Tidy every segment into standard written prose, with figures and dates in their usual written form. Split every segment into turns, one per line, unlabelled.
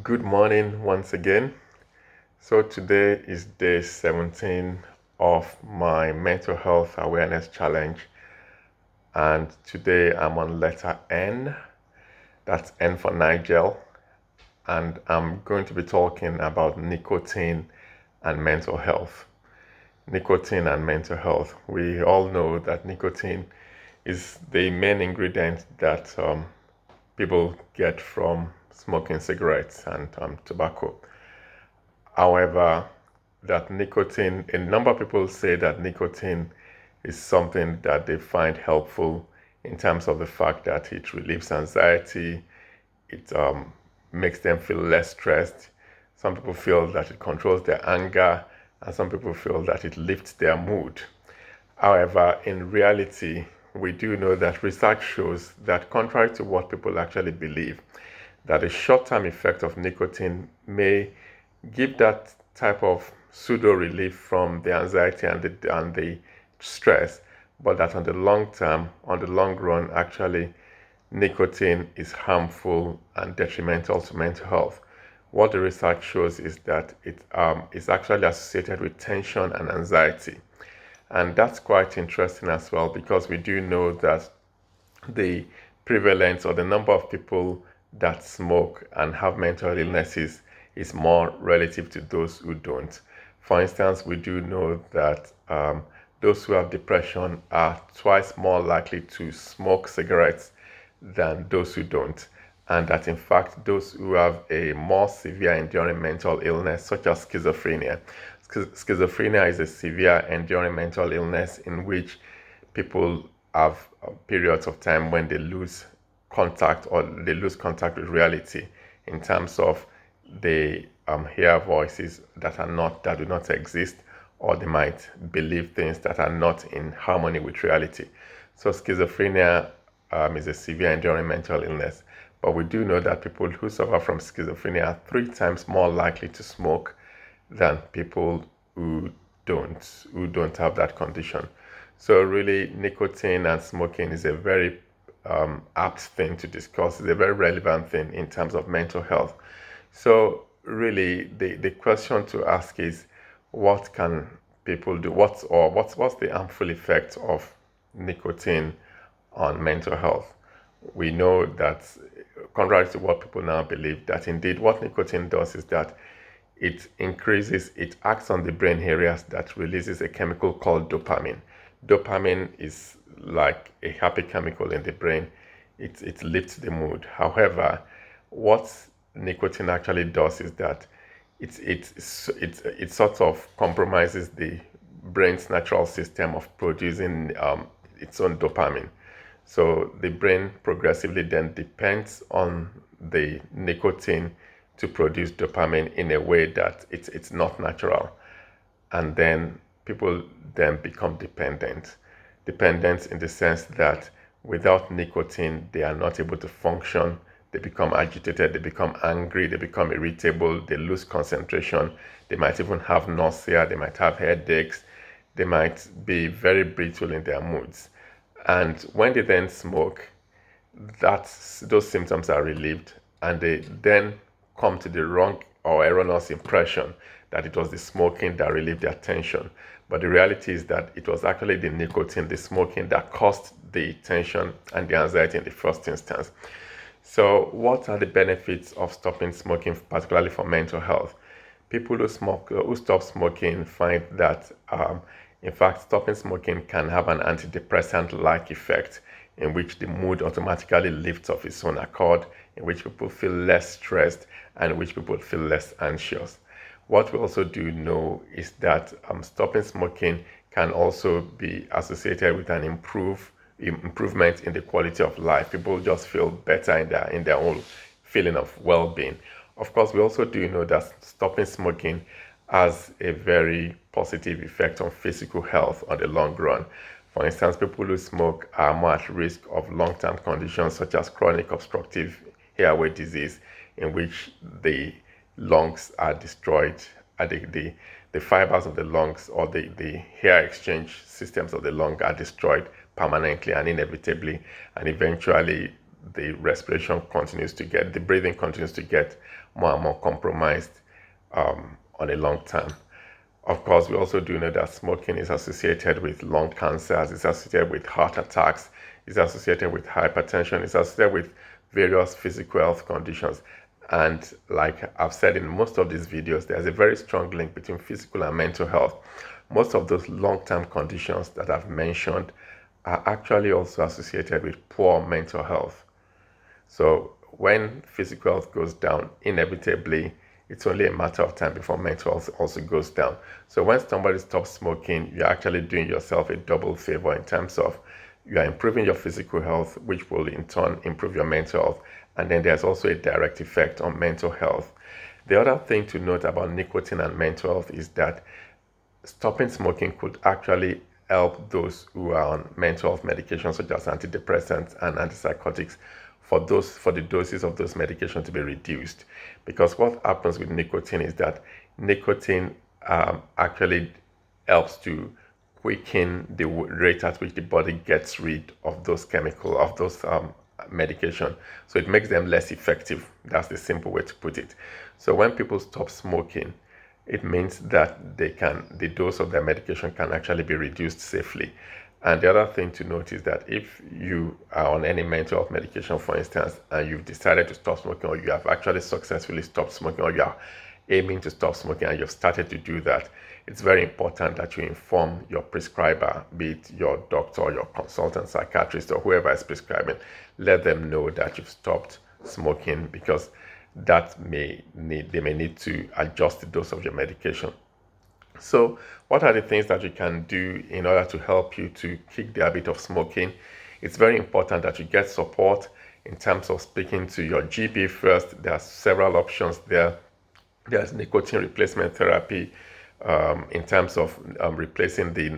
Good morning once again. So today is day 17 of my mental health awareness challenge, and today I'm on letter N. That's N for Nigel, and I'm going to be talking about nicotine and mental health. Nicotine and mental health. We all know that nicotine is the main ingredient that people get from smoking cigarettes and tobacco. However, that nicotine, a number of people say that nicotine is something that they find helpful in terms of the fact that it relieves anxiety, it makes them feel less stressed. Some people feel that it controls their anger, and some people feel that it lifts their mood. However, in reality, we do know that research shows that, contrary to what people actually believe, that the short-term effect of nicotine may give that type of pseudo relief from the anxiety and the stress, but that on the long term, on the long run, actually, nicotine is harmful and detrimental to mental health. What the research shows is that it is actually associated with tension and anxiety. And that's quite interesting as well, because we do know that the prevalence or the number of people that smoke and have mental illnesses is more relative to those who don't. For instance, we do know that those who have depression are twice more likely to smoke cigarettes than those who don't. And that in fact, those who have a more severe enduring mental illness, such as schizophrenia, schizophrenia is a severe enduring mental illness in which people have periods of time when they lose contact or they lose contact with reality, in terms of they hear voices that do not exist, or they might believe things that are not in harmony with reality. So schizophrenia is a severe enduring mental illness, but we do know that people who suffer from schizophrenia are 3 times more likely to smoke than people who don't have that condition. So really, nicotine and smoking is a very apt thing to discuss. It's a very relevant thing in terms of mental health. So really, the question to ask is, what can people do? What's the harmful effect of nicotine on mental health? We know that, contrary to what people now believe, that indeed what nicotine does is that it acts on the brain areas that releases a chemical called dopamine. Dopamine is like a happy chemical in the brain. It lifts the mood. However, what nicotine actually does is that it sort of compromises the brain's natural system of producing its own dopamine. So the brain progressively then depends on the nicotine to produce dopamine in a way that it's not natural. And then people then become dependent in the sense that without nicotine they are not able to function. They become agitated, they become angry, they become irritable, they lose concentration, they might even have nausea, they might have headaches, they might be very brittle in their moods. And when they then smoke, those symptoms are relieved, and they then come to the wrong or erroneous impression that it was the smoking that relieved their tension. But the reality is that it was actually the nicotine, the smoking, that caused the tension and the anxiety in the first instance. So what are the benefits of stopping smoking, particularly for mental health? People who stop smoking find that, in fact, stopping smoking can have an antidepressant-like effect, in which the mood automatically lifts of its own accord, in which people feel less stressed, and in which people feel less anxious. What we also do know is that stopping smoking can also be associated with an improvement in the quality of life. People just feel better in their own feeling of well-being. Of course, we also do know that stopping smoking has a very positive effect on physical health on the long run. For instance, people who smoke are more at risk of long-term conditions such as chronic obstructive airway disease, in which the lungs are destroyed, the fibers of the lungs, or the air exchange systems of the lung, are destroyed permanently and inevitably, and eventually the respiration continues to get, the breathing continues to get more and more compromised on a long term. Of course, we also do know that smoking is associated with lung cancers, it's associated with heart attacks, it's associated with hypertension, it's associated with various physical health conditions. And like I've said in most of these videos, there's a very strong link between physical and mental health. Most of those long-term conditions that I've mentioned are actually also associated with poor mental health. So when physical health goes down, inevitably, it's only a matter of time before mental health also goes down. So when somebody stops smoking, you're actually doing yourself a double favor in terms of you are improving your physical health, which will in turn improve your mental health. And then there's also a direct effect on mental health. The other thing to note about nicotine and mental health is that stopping smoking could actually help those who are on mental health medications such as antidepressants and antipsychotics for the doses of those medications to be reduced. Because what happens with nicotine is that nicotine actually helps to quicken the rate at which the body gets rid of those medication. So it makes them less effective. That's the simple way to put it. So when people stop smoking, it means that the dose of their medication can actually be reduced safely. And the other thing to note is that if you are on any mental health medication, for instance, and you've decided to stop smoking, or you have actually successfully stopped smoking, or you are aiming to stop smoking and you've started to do that, it's very important that you inform your prescriber, be it your doctor, or your consultant psychiatrist, or whoever is prescribing. Let them know that you've stopped smoking, because they may need to adjust the dose of your medication. So what are the things that you can do in order to help you to kick the habit of smoking? It's very important that you get support in terms of speaking to your GP first. There are several options there. There's nicotine replacement therapy in terms of replacing the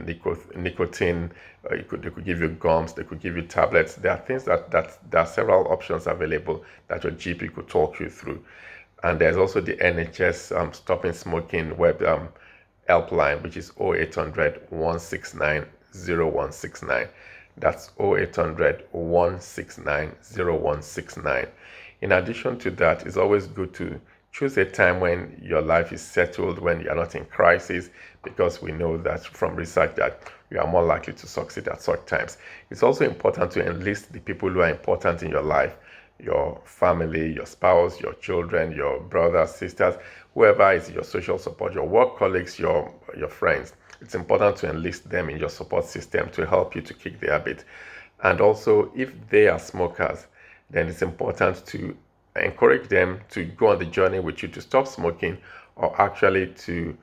nicotine. They could give you gums, they could give you tablets. There are things that there are several options available that your GP could talk you through. And there's also the NHS Stopping Smoking web helpline, which is 0800 169 0169. That's 0800 169 0169. In addition to that, it's always good to choose a time when your life is settled, when you're not in crisis, because we know that from research that you are more likely to succeed at such times. It's also important to enlist the people who are important in your life, your family, your spouse, your children, your brothers, sisters, whoever is your social support, your work colleagues, your friends. It's important to enlist them in your support system to help you to kick the habit. And also, if they are smokers, then it's important to encourage them to go on the journey with you to stop smoking, or actually to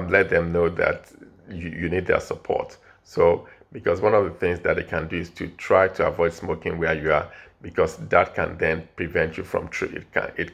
let them know that you need their support. So, because one of the things that they can do is to try to avoid smoking where you are, because that can then prevent you from it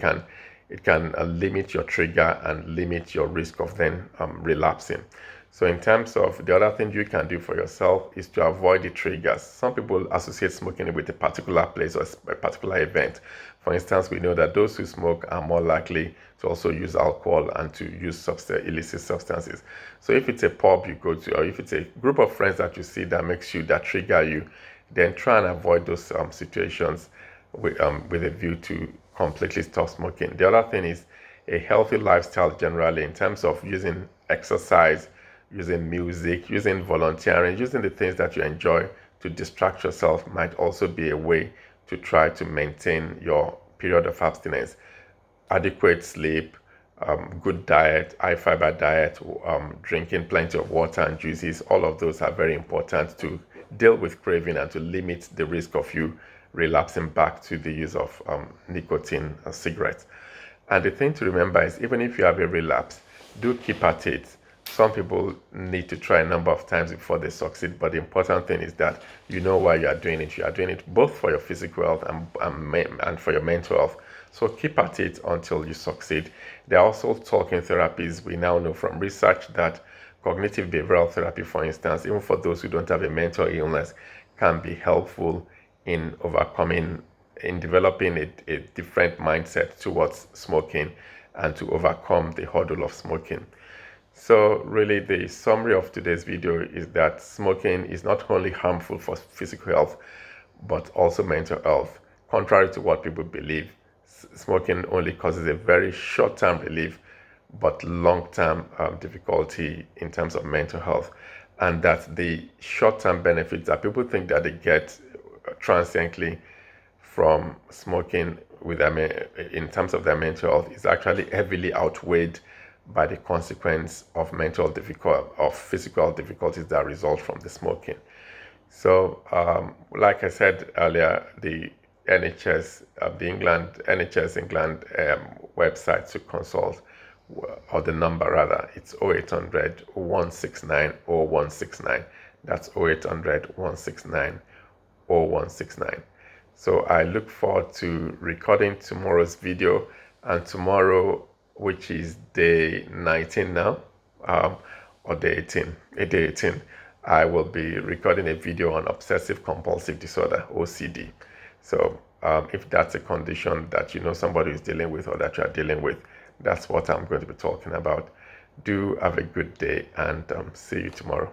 can limit your trigger and limit your risk of then relapsing. So in terms of the other thing you can do for yourself is to avoid the triggers. Some people associate smoking with a particular place or a particular event. For instance, we know that those who smoke are more likely to also use alcohol and to use illicit substances. So if it's a pub you go to, or if it's a group of friends that you see that trigger you, then try and avoid those situations with a view to completely stop smoking. The other thing is a healthy lifestyle generally, in terms of using exercise, using music, using volunteering, using the things that you enjoy to distract yourself might also be a way to try to maintain your period of abstinence. Adequate sleep, good diet, high fiber diet, drinking plenty of water and juices, all of those are very important to deal with craving and to limit the risk of you relapsing back to the use of nicotine cigarettes. And the thing to remember is, even if you have a relapse, do keep at it. Some people need to try a number of times before they succeed, but the important thing is that you know why you are doing it. You are doing it both for your physical health and for your mental health. So keep at it until you succeed. There are also talking therapies. We now know from research that cognitive behavioral therapy, for instance, even for those who don't have a mental illness, can be helpful in developing a different mindset towards smoking and to overcome the hurdle of smoking. So really, the summary of today's video is that smoking is not only harmful for physical health, but also mental health. contrary to what people believe, smoking only causes a very short-term relief, but long-term difficulty in terms of mental health. And that the short-term benefits that people think that they get transiently from smoking with in terms of their mental health is actually heavily outweighed by the consequence of physical difficulties that result from the smoking. So, like I said earlier, the NHS England website to consult, or the number rather, it's 0800 169 0169. That's 0800 169 0169. So I look forward to recording tomorrow's video, and tomorrow, which is day 19 now, or day 18, day 18, I will be recording a video on obsessive compulsive disorder, OCD. So if that's a condition that you know somebody is dealing with or that you are dealing with, that's what I'm going to be talking about. Do have a good day, and see you tomorrow.